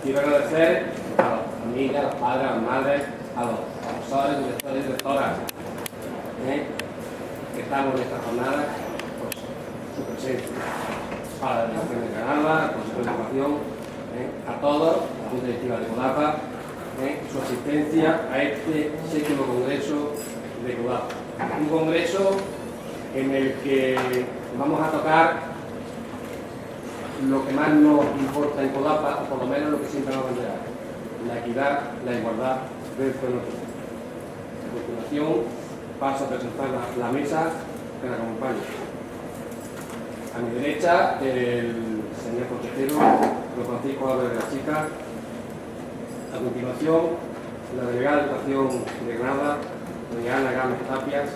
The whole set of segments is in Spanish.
quiero agradecer a las familias, a los padres, a las madres, a los profesores, directores y directoras que estamos en esta jornada, pues, su presencia, para la Delegación de Granada, al Consejo de Educación, a todos, a la Junta Directiva de CODAPA, su asistencia a este 7º Congreso de CODAPA. Un congreso en el que vamos a tocar lo que más nos importa en CODAPA, o por lo menos lo que siempre nos bandera: la equidad, la igualdad dentro de nuestro país. A continuación paso a presentar la mesa que nos acompaña. A mi derecha, el señor consejero, don Francisco Álvarez de la Chica. A continuación, la delegada de Educación de Granada, doña Ana Gámez Tapias.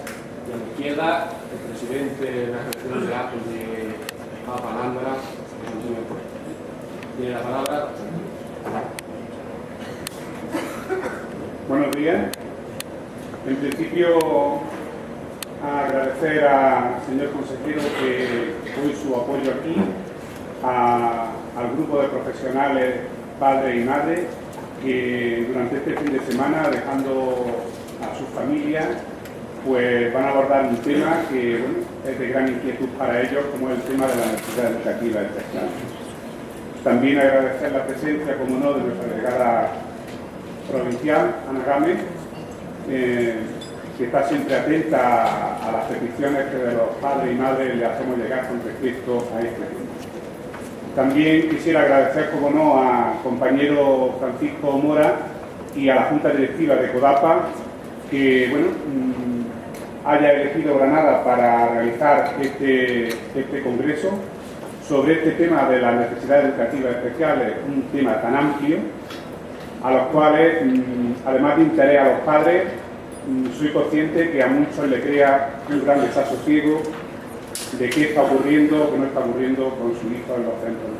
Y a mi izquierda, el presidente de la Asociación de Actos de Papalándara, Antonio Puerto. Tiene la palabra. Buenos días. En principio, agradecer al señor consejero que hoy su apoyo aquí, al grupo de profesionales, padres y madres, que durante este fin de semana, dejando a sus familias, pues van a abordar un tema que, bueno, es de gran inquietud para ellos, como es el tema de la necesidad educativa especial. También agradecer la presencia, como no, de nuestra delegada provincial, Ana Gámez, que está siempre atenta a las peticiones que de los padres y madres le hacemos llegar con respecto a este tema. También quisiera agradecer, como no, al compañero Francisco Mora y a la Junta Directiva de CODAPA, que, bueno, haya elegido Granada para realizar este congreso sobre este tema de las necesidades educativas especiales, un tema tan amplio, a los cuales, además de interés a los padres, soy consciente que a muchos le crea un gran desasosiego de qué está ocurriendo o qué no está ocurriendo con su hijo en los centros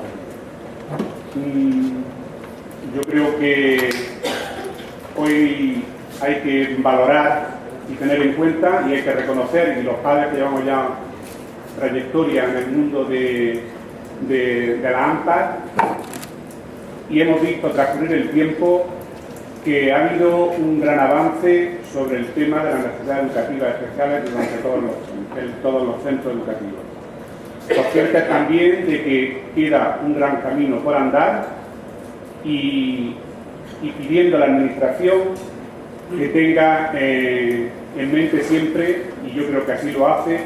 educativos. Yo creo que hoy hay que valorar y tener en cuenta, y hay que reconocer, y los padres que llevamos ya trayectoria en el mundo de la AMPA, y hemos visto transcurrir el tiempo, que ha habido un gran avance sobre el tema de las necesidades educativas especiales durante todos los centros educativos. Conscientes también de que queda un gran camino por andar, y pidiendo a la Administración que tenga en mente siempre, y yo creo que así lo hace,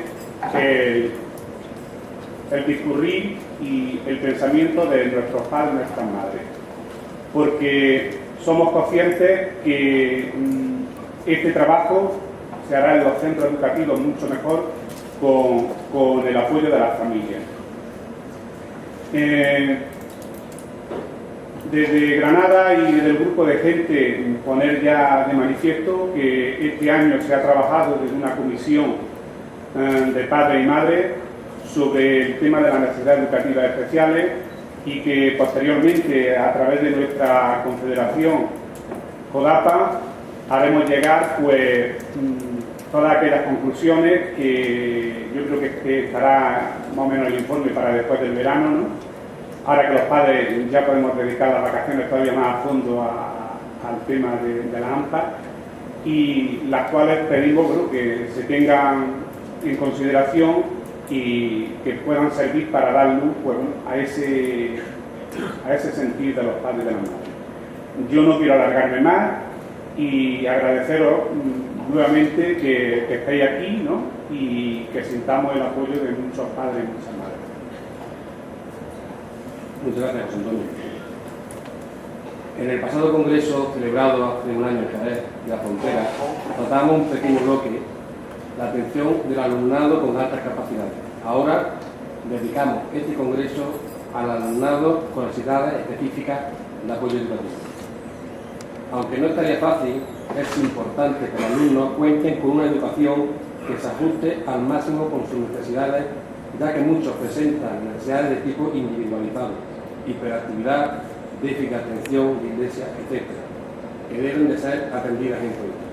el discurrir y el pensamiento de nuestros padres y nuestras madres. Porque somos conscientes que este trabajo se hará en los centros educativos mucho mejor con el apoyo de las familias. Desde Granada y desde el grupo de gente, poner ya de manifiesto que este año se ha trabajado desde una comisión de padres y madres sobre el tema de las necesidades educativas especiales, y que posteriormente, a través de nuestra confederación CODAPA, haremos llegar pues todas aquellas conclusiones que yo creo que estará más o menos el informe para después del verano, ¿no? Ahora que los padres ya podemos dedicar las vacaciones todavía más a fondo al tema de la AMPA, y las cuales pedimos, bueno, que se tengan en consideración y que puedan servir para dar luz, pues, a ese sentir de los padres y de las madres. Yo no quiero alargarme más y agradeceros nuevamente que estéis aquí, ¿no? Y que sintamos el apoyo de muchos padres y muchas madres. Muchas gracias, José Antonio. En el pasado congreso, celebrado hace un año en Jerez de la Frontera, tratamos un pequeño bloque, la atención del alumnado con altas capacidades. Ahora dedicamos este congreso al alumnado con necesidades específicas de apoyo educativo. Aunque no estaría fácil, es importante que los alumnos cuenten con una educación que se ajuste al máximo con sus necesidades, ya que muchos presentan necesidades de tipo individualizado, hiperactividad, déficit de atención, dislexia, etc., que deben de ser atendidas en cuenta.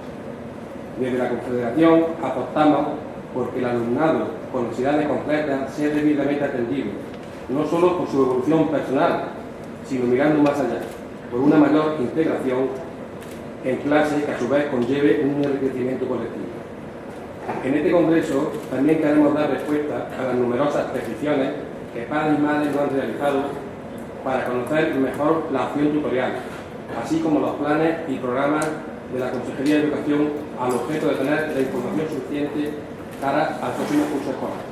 Desde la Confederación apostamos porque el alumnado con necesidades concretas sea debidamente atendido, no solo por su evolución personal, sino mirando más allá, por una mayor integración en clase que a su vez conlleve un enriquecimiento colectivo. En este congreso también queremos dar respuesta a las numerosas peticiones que padres y madres nos han realizado para conocer mejor la acción tutorial, así como los planes y programas de la Consejería de Educación al objeto de tener la información suficiente cara al próximo curso escolar.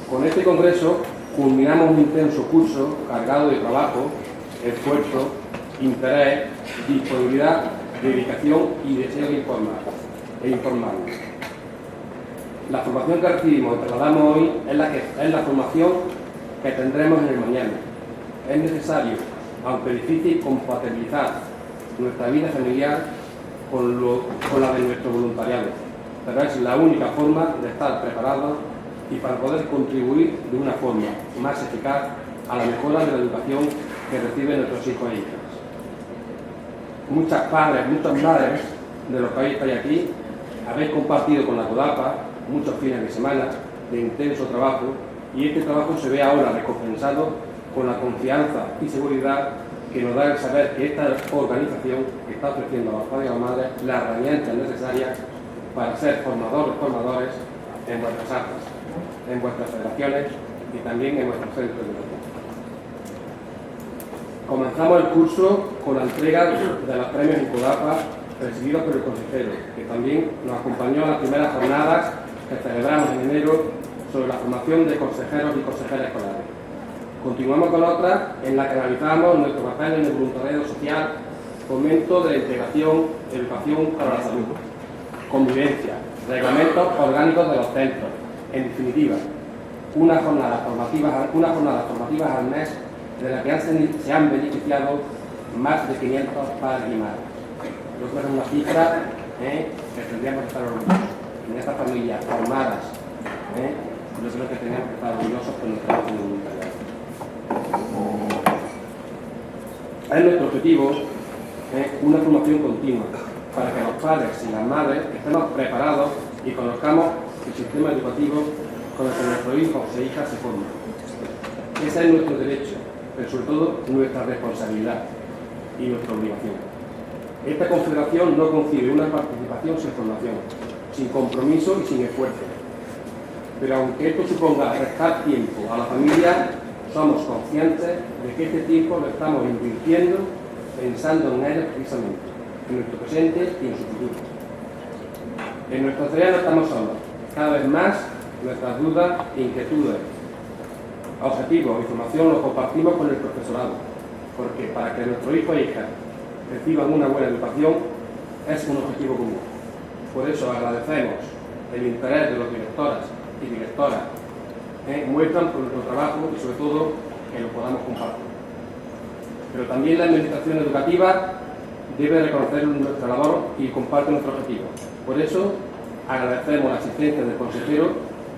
Con este congreso culminamos un intenso curso cargado de trabajo, esfuerzo, interés, disponibilidad, dedicación y deseo de informarnos. La formación que recibimos y trasladamos hoy es la formación que tendremos en el mañana. Es necesario, aunque difícil, compatibilizar nuestra vida familiar con la de nuestro voluntariado, pero es la única forma de estar preparados y para poder contribuir de una forma más eficaz a la mejora de la educación que reciben nuestros hijos e hijas. Muchas padres, muchas madres de los que hoy estáis aquí, habéis compartido con la CODAPA muchos fines de semana de intenso trabajo y este trabajo se ve ahora recompensado con la confianza y seguridad que nos da el saber que esta organización está ofreciendo a los padres y a las madres las herramientas necesarias para ser formadores en vuestras artes, en vuestras federaciones y también en vuestros centros educativos. Comenzamos el curso con la entrega de los premios INCODAPA presididos por el consejero, que también nos acompañó a las primeras jornadas que celebramos en enero sobre la formación de consejeros y consejeras escolares. Continuamos con otra en la que analizamos nuestro papel en el voluntariado social, fomento de la integración, educación para la salud, convivencia, reglamentos orgánicos de los centros. En definitiva, una jornada formativa al mes de la que se han beneficiado más de 500 padres y madres. Yo creo que es una cifra que tendríamos que estar orgullosos. En estas familias formadas, yo creo que tenemos que estar orgullosos con nuestro trabajo de voluntariado. Es nuestro objetivo una formación continua para que los padres y las madres estemos preparados y conozcamos el sistema educativo con el que nuestros hijos e hijas se forman. Ese es nuestro derecho, pero sobre todo nuestra responsabilidad y nuestra obligación. Esta confederación no concibe una participación sin formación, sin compromiso y sin esfuerzo. Pero aunque esto suponga restar tiempo a la familia, somos conscientes de que este tiempo lo estamos invirtiendo pensando en ellos precisamente, en nuestro presente y en su futuro. En nuestra tarea no estamos solos, cada vez más nuestras dudas e inquietudes, objetivos y formación los compartimos con el profesorado, porque para que nuestros hijos e hijas reciban una buena educación es un objetivo común. Por eso agradecemos el interés de los directoras y directoras muestran por nuestro trabajo y sobre todo que lo podamos compartir. Pero también la administración educativa debe reconocer nuestra labor y comparte nuestro objetivo. Por eso agradecemos la asistencia del consejero,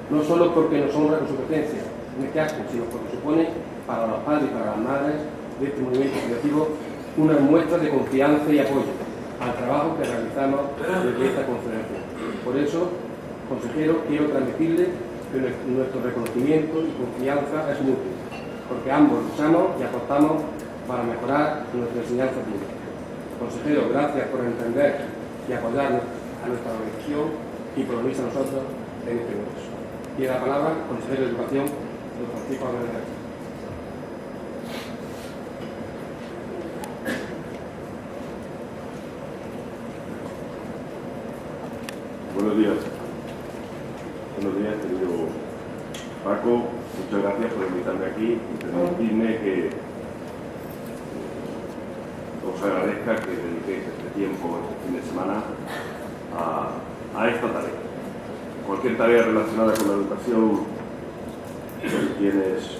no solo porque nos honra con su presencia en este acto, sino porque supone para los padres y para las madres de este movimiento educativo una muestra de confianza y apoyo al trabajo que realizamos desde esta conferencia. Por eso, consejero, quiero transmitirle que nuestro reconocimiento y confianza es mutuo, porque ambos luchamos y apostamos para mejorar nuestra enseñanza pública. Consejero, gracias por entender y apoyar a nuestra organización y por unirse a nosotros en este congreso. Tiene la palabra el consejero de Educación, don Francisco Álvarez. Buenos días. Buenos días, querido Paco. Muchas gracias por invitarme aquí y permitirme que os agradezca que dediquéis este tiempo, este fin de semana, a esta tarea. Cualquier tarea relacionada con la educación, con quienes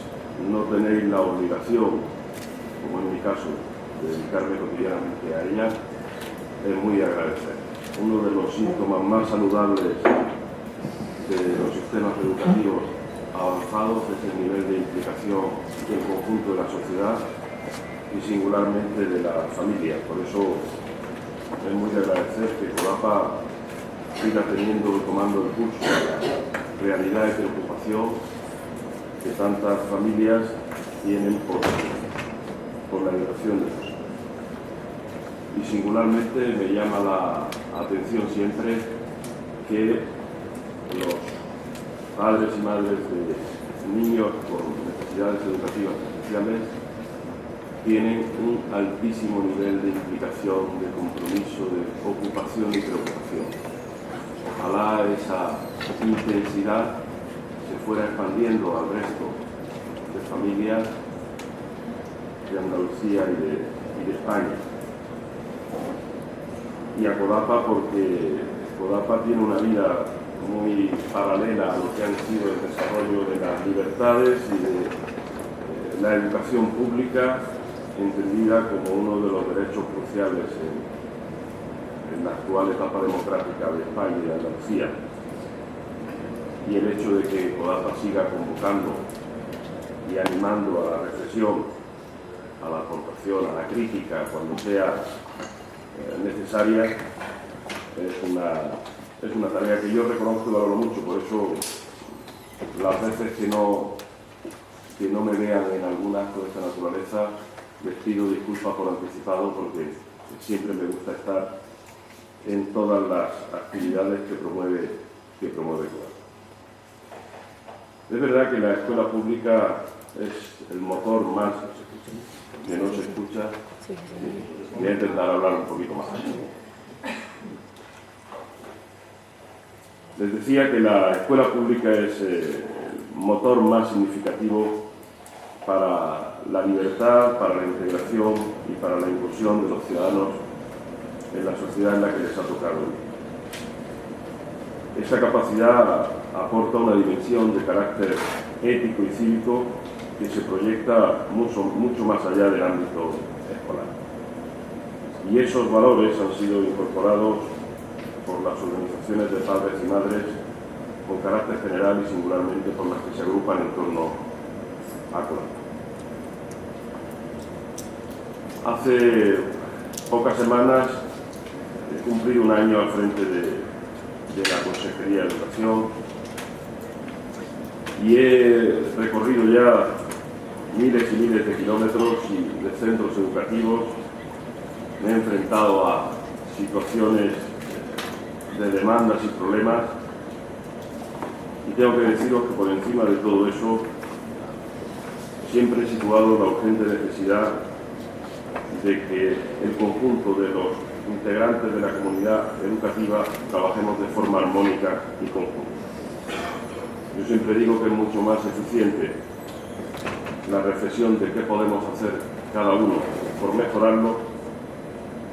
no tenéis la obligación, como en mi caso, de dedicarme cotidianamente a ella, es muy de agradecer. Uno de los síntomas más saludables de los sistemas educativos avanzados es el nivel de implicación del conjunto de la sociedad y singularmente de la familia. Por eso es muy de agradecer que CODAPA siga tomando el curso de la realidad y preocupación que tantas familias tienen por por la educación de sus hijos. Y singularmente me llama la atención siempre que los padres y madres de niños con necesidades educativas especiales tienen un altísimo nivel de implicación, de compromiso, de ocupación y preocupación. Ojalá esa intensidad se fuera expandiendo al resto de familias de Andalucía y de España. Y a CODAPA porque CODAPA tiene una vida muy paralela a lo que han sido el desarrollo de las libertades y de la educación pública, entendida como uno de los derechos cruciales en la actual etapa democrática de España y de Andalucía. Y el hecho de que CODAPA siga convocando y animando a la reflexión, a la aportación, a la crítica, cuando sea necesaria, es una tarea que yo reconozco y valoro mucho. Por eso las veces que no me vean en algún acto de esta naturaleza, les pido disculpas por anticipado, porque siempre me gusta estar en todas las actividades que promueve CODAPA. Es verdad que la escuela pública es el motor más que no se escucha. Voy a intentar hablar un poquito más. Les decía que la escuela pública es el motor más significativo para la libertad, para la integración y para la inclusión de los ciudadanos en la sociedad en la que les ha tocado vivir. Esa capacidad aporta una dimensión de carácter ético y cívico que se proyecta mucho más allá del ámbito escolar. Y esos valores han sido incorporados por las organizaciones de padres y madres con carácter general y singularmente por las que se agrupan en torno a CODAPA. Hace pocas semanas he cumplido un año al frente de la Consejería de Educación y he recorrido ya miles y miles de kilómetros y de centros educativos. Me he enfrentado a situaciones de demandas y problemas y tengo que deciros que por encima de todo eso siempre he situado la urgente necesidad de que el conjunto de los integrantes de la comunidad educativa trabajemos de forma armónica y conjunta. Yo siempre digo que es mucho más eficiente la reflexión de qué podemos hacer cada uno por mejorarlo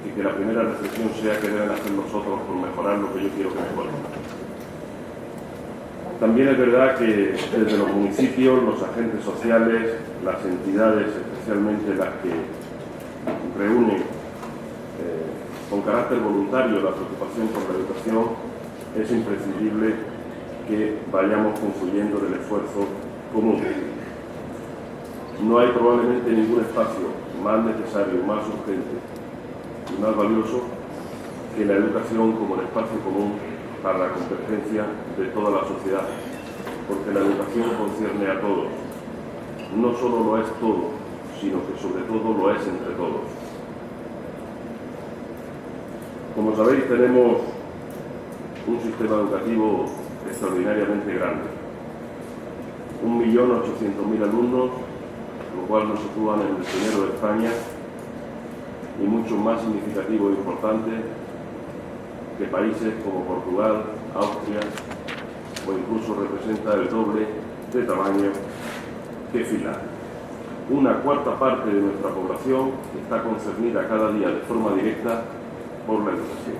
y que la primera reflexión sea qué deben hacer los otros por mejorar lo que yo quiero que mejoren. También es verdad que desde los municipios, los agentes sociales, las entidades, especialmente las que reúnen con carácter voluntario la preocupación por la educación, es imprescindible que vayamos confluyendo en el esfuerzo común. No hay probablemente ningún espacio más necesario, más urgente y más valioso que la educación como el espacio común para la convergencia de toda la sociedad, porque la educación concierne a todos. No solo lo es todo, sino que sobre todo lo es entre todos. Como sabéis, tenemos un sistema educativo extraordinariamente grande. 1.800.000 alumnos, lo cual nos sitúan en el primero de España y mucho más significativo e importante que países como Portugal, Austria o incluso representa el doble de tamaño que Finlandia. Una cuarta parte de nuestra población está concernida cada día de forma directa por la educación.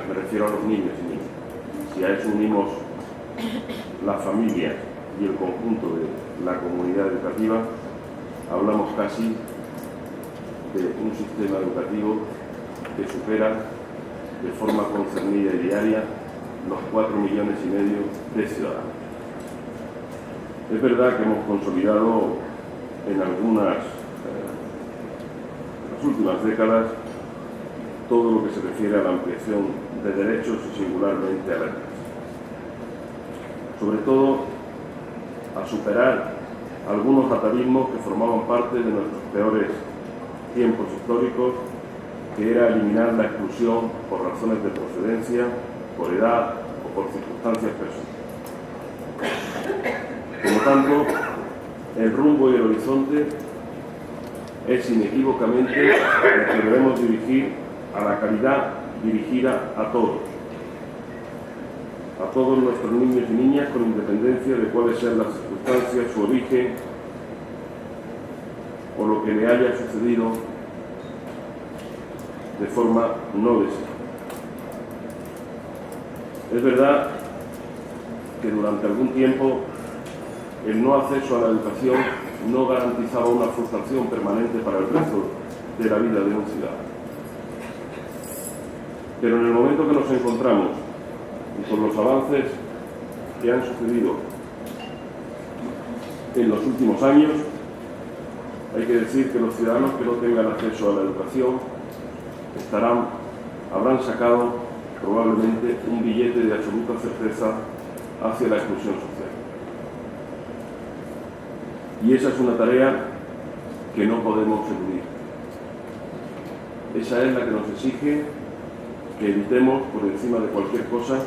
Me refiero a los niños y niñas. Si a eso unimos la familia y el conjunto de la comunidad educativa, hablamos casi de un sistema educativo que supera de forma concernida y diaria los 4,5 millones de ciudadanos. Es verdad que hemos consolidado en las últimas décadas todo lo que se refiere a la ampliación de derechos y singularmente a la educación. Sobre todo a superar algunos atavismos que formaban parte de nuestros peores tiempos históricos, que era eliminar la exclusión por razones de procedencia, por edad o por circunstancias personales. Como tanto, el rumbo y el horizonte es inequívocamente el que debemos dirigir a la calidad dirigida a todos nuestros niños y niñas, con independencia de cuáles sean las circunstancias, su origen o lo que le haya sucedido de forma no deseada. Es verdad que durante algún tiempo el no acceso a la educación no garantizaba una frustración permanente para el resto de la vida de un ciudadano. Pero en el momento que nos encontramos y con los avances que han sucedido en los últimos años, hay que decir que los ciudadanos que no tengan acceso a la educación habrán sacado probablemente un billete de absoluta certeza hacia la exclusión social. Y esa es una tarea que no podemos eludir. Esa es la que nos exige que evitemos, por encima de cualquier cosa,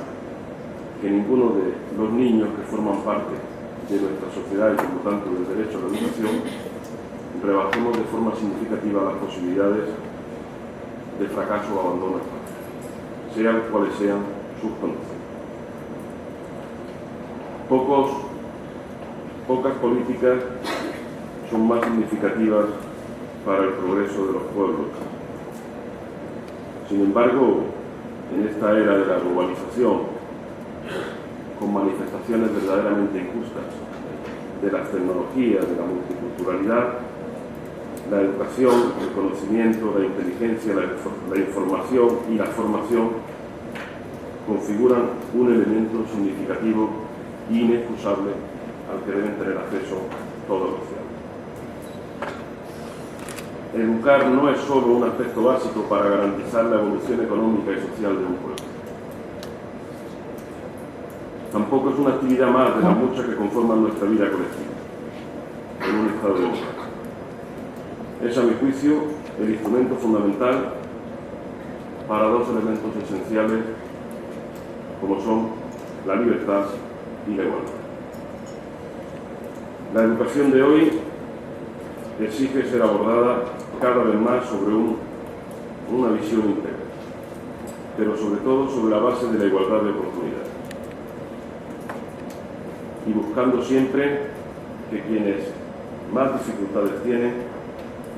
que ninguno de los niños que forman parte de nuestra sociedad y, por lo tanto, del derecho a la educación, rebajemos de forma significativa las posibilidades de fracaso o abandono escolar, sean cuales sean sus condiciones. Pocas políticas son más significativas para el progreso de los pueblos. Sin embargo, en esta era de la globalización, con manifestaciones verdaderamente injustas de las tecnologías, de la multiculturalidad, la educación, el conocimiento, la inteligencia, la información y la formación configuran un elemento significativo e inexcusable al que deben tener acceso todos los ciudadanos. Educar no es solo un aspecto básico para garantizar la evolución económica y social de un pueblo. Tampoco es una actividad más de las muchas que conforman nuestra vida colectiva en un Estado democrático. Es, a mi juicio, el instrumento fundamental para dos elementos esenciales como son la libertad y la igualdad. La educación de hoy exige ser abordada cada vez más sobre una visión íntegra, pero sobre todo sobre la base de la igualdad de oportunidades. Y buscando siempre que quienes más dificultades tienen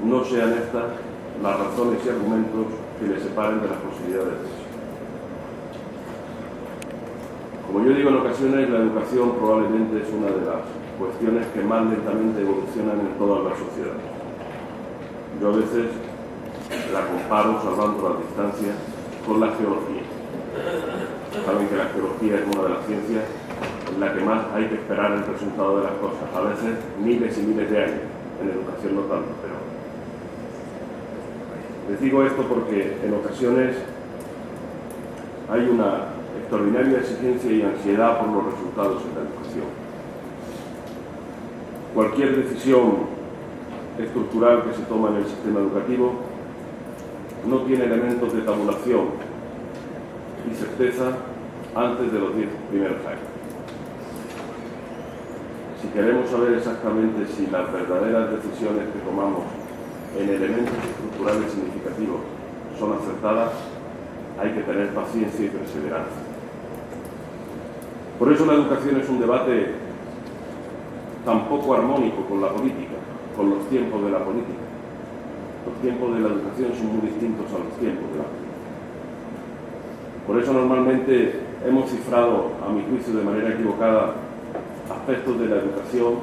no sean estas las razones y argumentos que les separen de las posibilidades de éxito. Como yo digo en ocasiones, la educación probablemente es una de las cuestiones que más lentamente evolucionan en todas las sociedades. Yo a veces la comparo, salvando las distancias, con la geología. Saben que la geología es una de las ciencias en la que más hay que esperar el resultado de las cosas. A veces miles y miles de años, en educación no tanto, pero les digo esto porque en ocasiones hay una extraordinaria exigencia y ansiedad por los resultados en la educación. Cualquier decisión estructural que se toma en el sistema educativo no tiene elementos de tabulación y certeza antes de los 10 primeros años. Si queremos saber exactamente si las verdaderas decisiones que tomamos en elementos estructurales significativos son acertadas, hay que tener paciencia y perseverancia. Por eso la educación es un debate tan poco armónico con la política, con los tiempos de la política. Los tiempos de la educación son muy distintos a los tiempos de la política. Por eso normalmente hemos cifrado, a mi juicio de manera equivocada, aspectos de la educación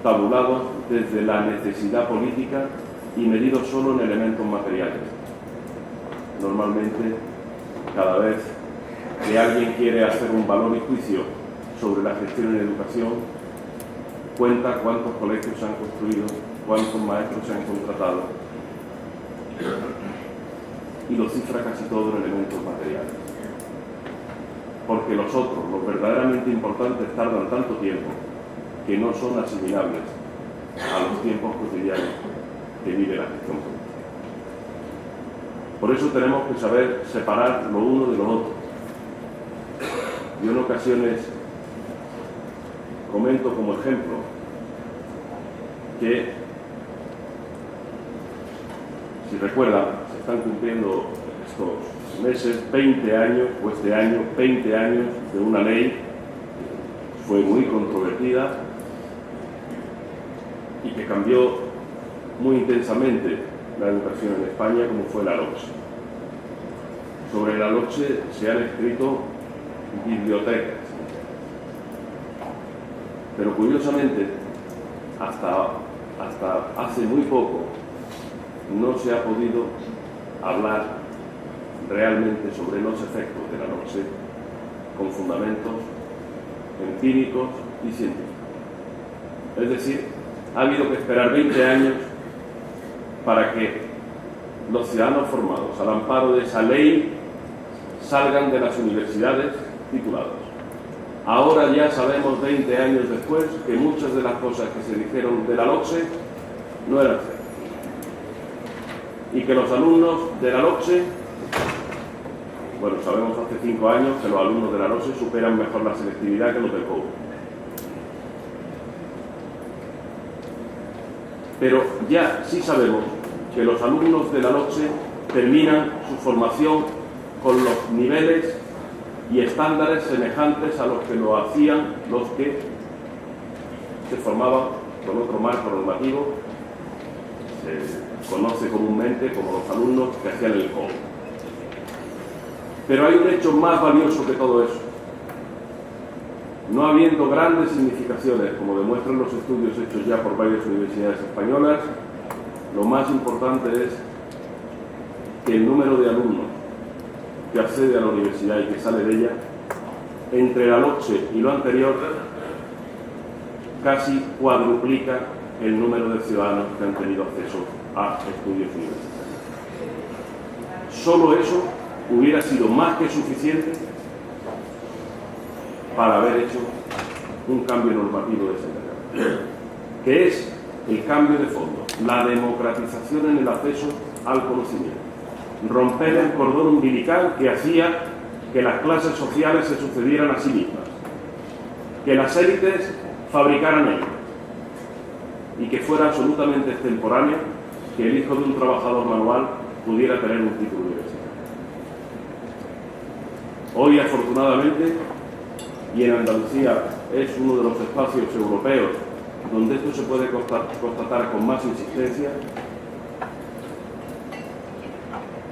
tabulados desde la necesidad política y medidos solo en elementos materiales. Normalmente, cada vez que alguien quiere hacer un valor y juicio sobre la gestión en educación, cuenta cuántos colegios se han construido, cuántos maestros se han contratado y lo cifra casi todo en elementos materiales. Porque los otros, los verdaderamente importantes, tardan tanto tiempo que no son asimilables los tiempos cotidianos que vive la gestión política. Por eso tenemos que saber separar lo uno de lo otro. Yo en ocasiones comento como ejemplo que, si recuerdan, se están cumpliendo estos meses 20 años, o este año, 20 años de una ley que fue muy controvertida y que cambió muy intensamente la educación en España, como fue la LOCSE. Sobre la LOCSE se han escrito bibliotecas, pero curiosamente hasta hace muy poco no se ha podido hablar realmente sobre los efectos de la LOCSE con fundamentos empíricos y científicos. Es decir, ha habido que esperar 20 años para que los ciudadanos formados al amparo de esa ley salgan de las universidades titulados. Ahora ya sabemos, 20 años después, que muchas de las cosas que se dijeron de la LOCSE no eran ciertas. Y que los alumnos de la LOCSE, bueno, sabemos hace 5 años que los alumnos de la LOCSE superan mejor la selectividad que los del COU. Pero ya sí sabemos que los alumnos de la LOCSE terminan su formación con los niveles y estándares semejantes a los que lo hacían los que se formaban con otro marco normativo, se conoce comúnmente como los alumnos que hacían el COU. Pero hay un hecho más valioso que todo eso. No habiendo grandes significaciones, como demuestran los estudios hechos ya por varias universidades españolas, lo más importante es que el número de alumnos que accede a la universidad y que sale de ella, entre la LOCSE y lo anterior, casi cuadruplica el número de ciudadanos que han tenido acceso a estudios universitarios. Solo eso hubiera sido más que suficiente para haber hecho un cambio normativo de esa envergadura, que es el cambio de fondo, la democratización en el acceso al conocimiento, romper el cordón umbilical que hacía que las clases sociales se sucedieran a sí mismas, que las élites fabricaran ellos y que fuera absolutamente extemporáneo que el hijo de un trabajador manual pudiera tener un título universitario. Hoy, afortunadamente, y en Andalucía es uno de los espacios europeos donde esto se puede constatar con más insistencia,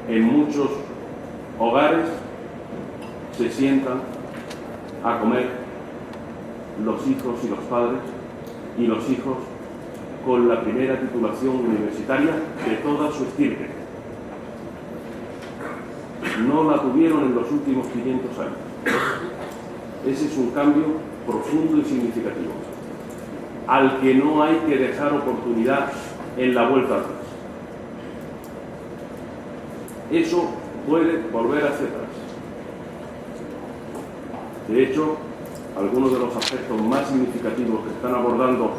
en muchos hogares se sientan a comer los hijos y los padres, y los hijos con la primera titulación universitaria de toda su estirpe. No la tuvieron en los últimos 500 años. Ese es un cambio profundo y significativo, al que no hay que dejar oportunidad en la vuelta atrás. Eso puede volver hacia atrás. De hecho, algunos de los aspectos más significativos que están abordando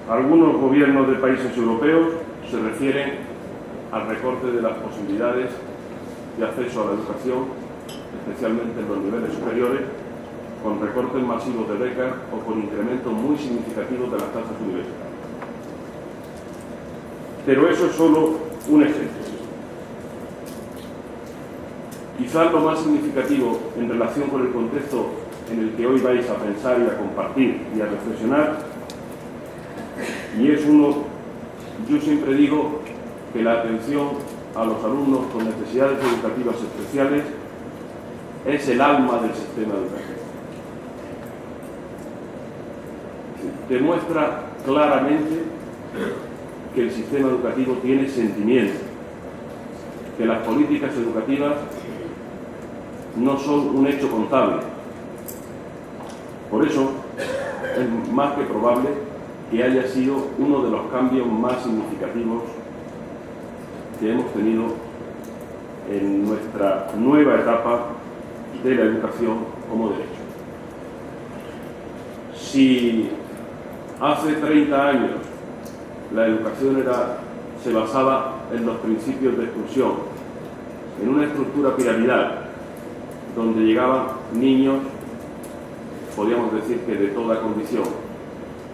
algunos gobiernos de países europeos se refieren al recorte de las posibilidades de acceso a la educación, especialmente en los niveles superiores, con recortes masivos de becas o con incrementos muy significativos de las tasas universitarias. Pero eso es solo un ejemplo. Quizás lo más significativo en relación con el contexto en el que hoy vais a pensar y a compartir y a reflexionar, y es uno, yo siempre digo que la atención a los alumnos con necesidades educativas especiales es el alma del sistema educativo. Demuestra claramente que el sistema educativo tiene sentimiento, que las políticas educativas no son un hecho contable. Por eso es más que probable que haya sido uno de los cambios más significativos que hemos tenido en nuestra nueva etapa de la educación como derecho. Si hace 30 años la educación se basaba en los principios de exclusión, en una estructura piramidal, donde llegaban niños, podríamos decir que de toda condición,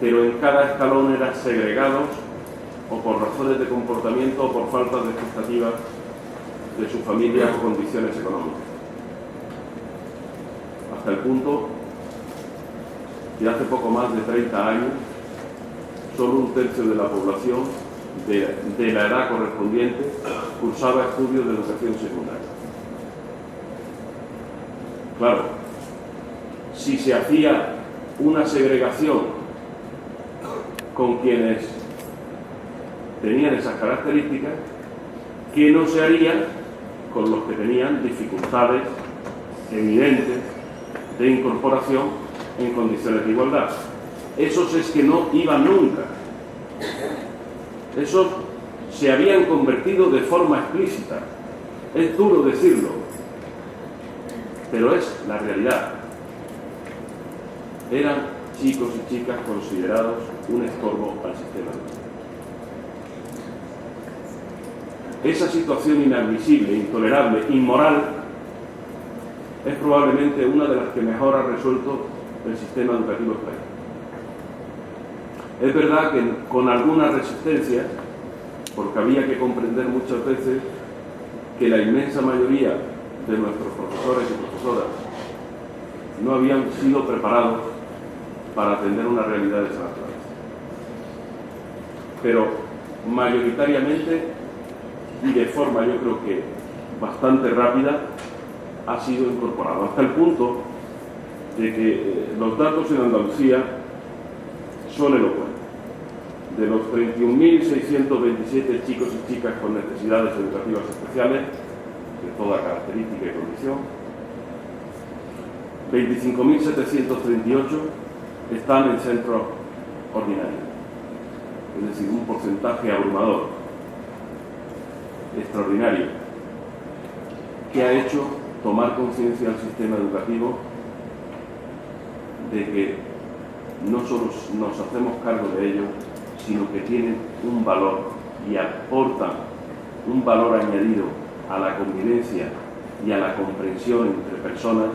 pero en cada escalón eran segregados o por razones de comportamiento o por falta de expectativas de su familia o condiciones económicas. Hasta el punto que hace poco más de 30 años, solo un tercio de la población de la edad correspondiente cursaba estudios de educación secundaria. Claro, si se hacía una segregación con quienes tenían esas características, ¿qué no se haría con los que tenían dificultades evidentes de incorporación en condiciones de igualdad? Esos es que no iban nunca. Esos se habían convertido de forma explícita. Es duro decirlo, pero es la realidad. Eran chicos y chicas considerados un estorbo al sistema educativo. Esa situación inadmisible, intolerable, inmoral, es probablemente una de las que mejor ha resuelto el sistema educativo español. Es verdad que con alguna resistencia, porque había que comprender muchas veces que la inmensa mayoría de nuestros profesores y profesoras no habían sido preparados para atender una realidad de esa naturaleza. Pero mayoritariamente y de forma, yo creo que bastante rápida, ha sido incorporado, hasta el punto de que los datos en Andalucía son elocuentes. De los 31.627 chicos y chicas con necesidades educativas especiales, de toda característica y condición, 25.738 están en centros ordinarios, es decir, un porcentaje abrumador, extraordinario, que ha hecho tomar conciencia al sistema educativo de que no solo nos hacemos cargo de ello, sino que tienen un valor y aportan un valor añadido a la convivencia y a la comprensión entre personas.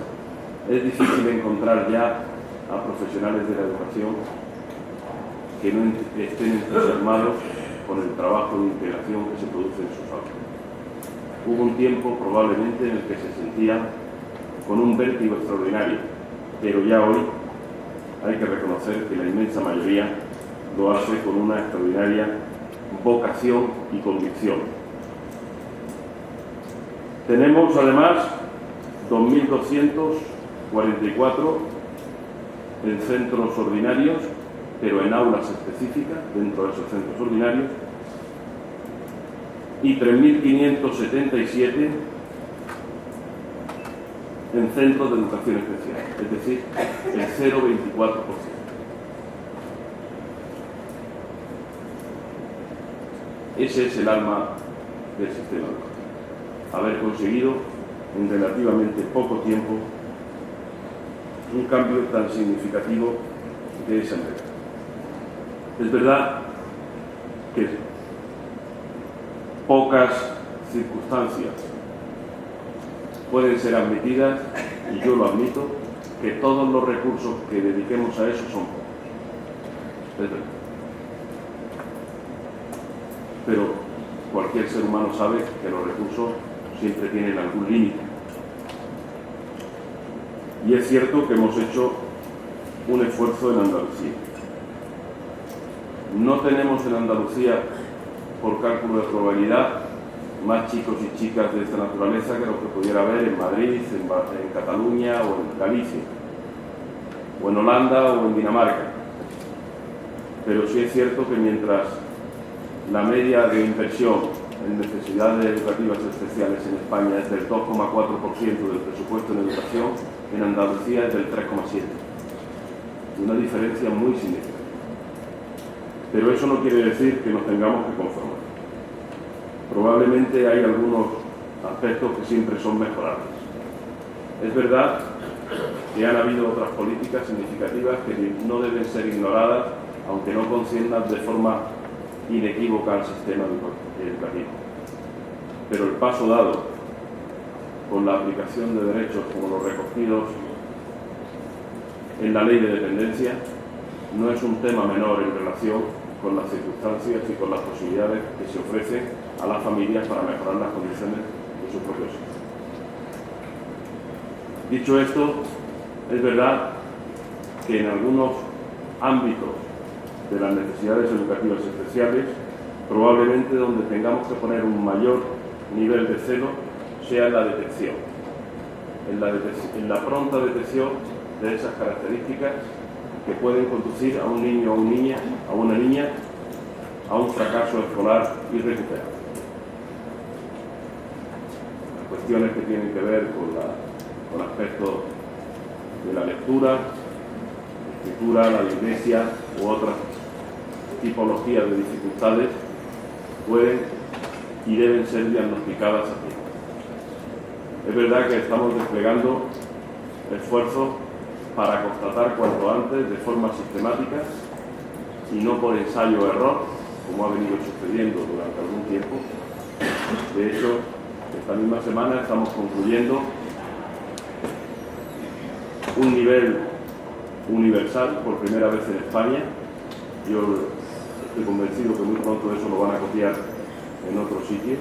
Es difícil encontrar ya a profesionales de la educación que no estén entusiasmados con el trabajo de integración que se produce en sus aulas. Hubo un tiempo probablemente en el que se sentían con un vértigo extraordinario, pero ya hoy hay que reconocer que la inmensa mayoría lo hace con una extraordinaria vocación y convicción. Tenemos además 2.244 en centros ordinarios, pero en aulas específicas dentro de esos centros ordinarios, y 3.577 en centros de educación especial, es decir, el 0,24%. Ese es el alma del sistema educativo, haber conseguido en relativamente poco tiempo un cambio tan significativo de esa manera. Es verdad que pocas circunstancias pueden ser admitidas, y yo lo admito, que todos los recursos que dediquemos a eso son pocos. Es verdad. Pero cualquier ser humano sabe que los recursos siempre tienen algún límite. Y es cierto que hemos hecho un esfuerzo en Andalucía. No tenemos en Andalucía, por cálculo de probabilidad, más chicos y chicas de esta naturaleza que lo que pudiera haber en Madrid, en Cataluña o en Galicia, o en Holanda o en Dinamarca. Pero sí es cierto que mientras la media de inversión en necesidades educativas especiales en España es del 2,4% del presupuesto en educación, en Andalucía es del 3,7%. Una diferencia muy significativa. Pero eso no quiere decir que nos tengamos que conformar. Probablemente hay algunos aspectos que siempre son mejorables. Es verdad que han habido otras políticas significativas que no deben ser ignoradas, aunque no conciendan de forma inequívoca al sistema educativo. Pero el paso dado con la aplicación de derechos como los recogidos en la ley de dependencia no es un tema menor en relación con las circunstancias y con las posibilidades que se ofrecen a las familias para mejorar las condiciones de sus propios hijos. Dicho esto, es verdad que en algunos ámbitos de las necesidades educativas especiales, probablemente donde tengamos que poner un mayor nivel de celo sea en la detección, en la pronta detección de esas características que pueden conducir a un niño o a una niña a un fracaso escolar irrecuperable. Las cuestiones que tienen que ver con aspectos de la lectura, escritura, la dislexia u otras tipologías de dificultades pueden y deben ser diagnosticadas a tiempo. Es verdad que estamos desplegando esfuerzos para constatar cuanto antes de forma sistemática y no por ensayo-error, como ha venido sucediendo durante algún tiempo. De hecho, esta misma semana estamos concluyendo un nivel universal por primera vez en España. Yo estoy convencido que muy pronto eso lo van a copiar en otros sitios,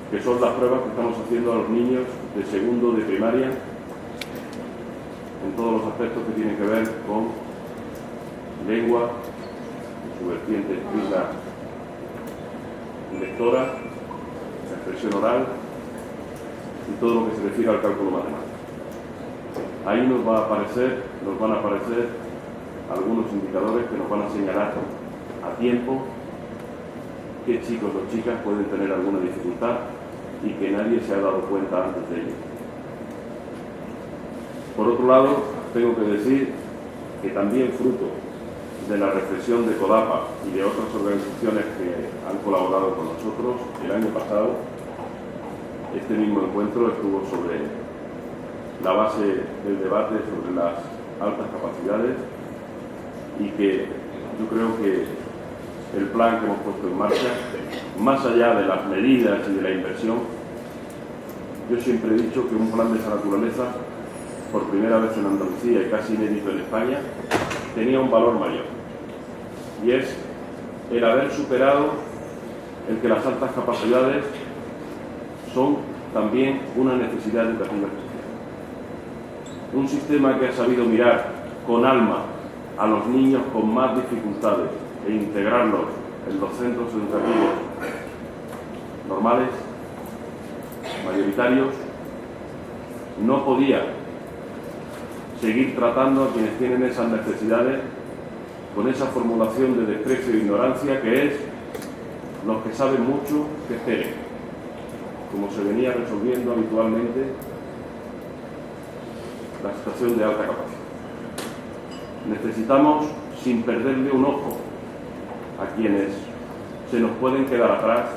que son las pruebas que estamos haciendo a los niños de segundo de primaria en todos los aspectos que tienen que ver con lengua, su vertiente escrita y lectora, la expresión oral y todo lo que se refiere al cálculo matemático. Ahí nos van a aparecer algunos indicadores que nos van a señalar a tiempo qué chicos o chicas pueden tener alguna dificultad y que nadie se ha dado cuenta antes de ello. Por otro lado, tengo que decir que también fruto de la reflexión de CODAPA y de otras organizaciones que han colaborado con nosotros, el año pasado, este mismo encuentro estuvo sobre la base del debate sobre las altas capacidades y que yo creo que el plan que hemos puesto en marcha, más allá de las medidas y de la inversión, yo siempre he dicho que un plan de esa naturaleza, por primera vez en Andalucía y casi inédito en España, tenía un valor mayor, y es el haber superado el que las altas capacidades son también una necesidad educativa especial. Un sistema que ha sabido mirar con alma a los niños con más dificultades e integrarlos en los centros educativos normales, mayoritarios, no podía seguir tratando a quienes tienen esas necesidades con esa formulación de desprecio e ignorancia que es los que saben mucho que esperen, como se venía resolviendo habitualmente la situación de alta capacidad. Necesitamos, sin perderle un ojo a quienes se nos pueden quedar atrás,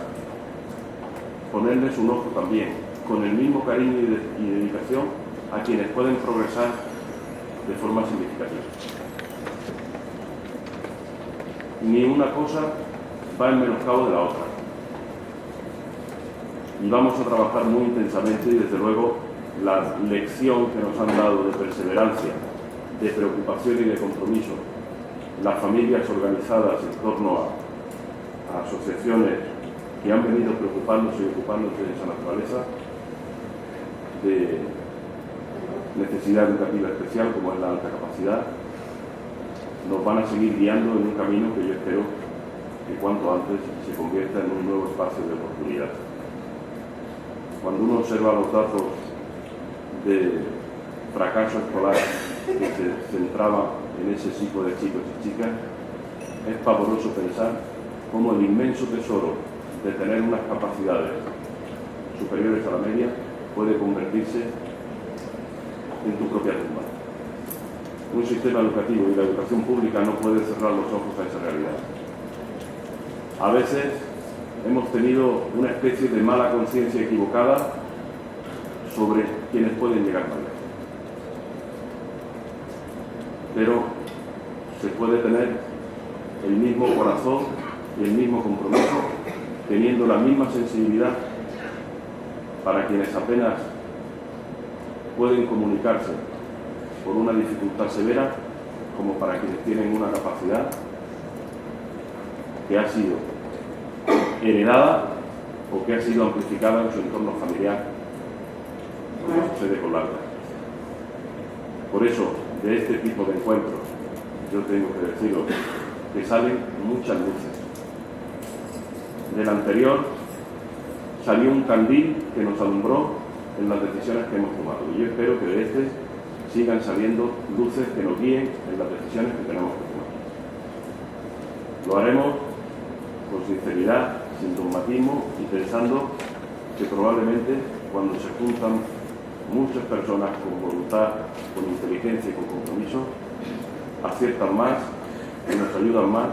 ponerles un ojo también, con el mismo cariño y dedicación a quienes pueden progresar de forma significativa. Ni una cosa va en menoscabo de la otra. Y vamos a trabajar muy intensamente y desde luego la lección que nos han dado de perseverancia, de preocupación y de compromiso, las familias organizadas en torno a asociaciones que han venido preocupándose y ocupándose de esa naturaleza, de necesidad educativa especial como es la alta capacidad, nos van a seguir guiando en un camino que yo espero que cuanto antes se convierta en un nuevo espacio de oportunidad. Cuando uno observa los datos de fracaso escolar que se centraba en ese tipo de chicos y chicas, es pavoroso pensar cómo el inmenso tesoro de tener unas capacidades superiores a la media puede convertirse en tu propia tumba. Un sistema educativo y la educación pública no puede cerrar los ojos a esa realidad. A veces hemos tenido una especie de mala conciencia equivocada sobre quienes pueden llegar más lejos. Pero se puede tener el mismo corazón y el mismo compromiso, teniendo la misma sensibilidad para quienes apenas pueden comunicarse por una dificultad severa, como para quienes tienen una capacidad que ha sido heredada o que ha sido amplificada en su entorno familiar, como sucede con la alta. Por eso, de este tipo de encuentros, yo tengo que deciros que salen muchas luces. Del anterior salió un candil que nos alumbró en las decisiones que hemos tomado. Y yo espero que de este sigan saliendo luces que nos guíen en las decisiones que tenemos que tomar. Lo haremos con sinceridad, sin dogmatismo y pensando que probablemente cuando se juntan muchas personas con voluntad, con inteligencia y con compromiso, aciertan más y nos ayudan más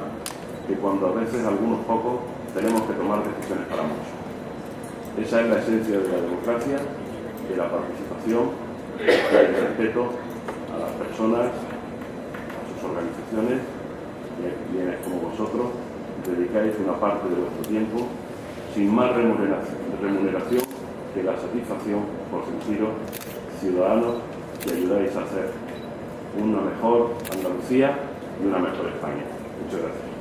que cuando a veces algunos pocos tenemos que tomar decisiones para muchos. Esa es la esencia de la democracia, de la participación, del respeto a las personas, a sus organizaciones y a quienes como vosotros dedicáis una parte de vuestro tiempo sin más remuneración que la satisfacción por sentiros ciudadanos que ayudáis a hacer una mejor Andalucía y una mejor España. Muchas gracias.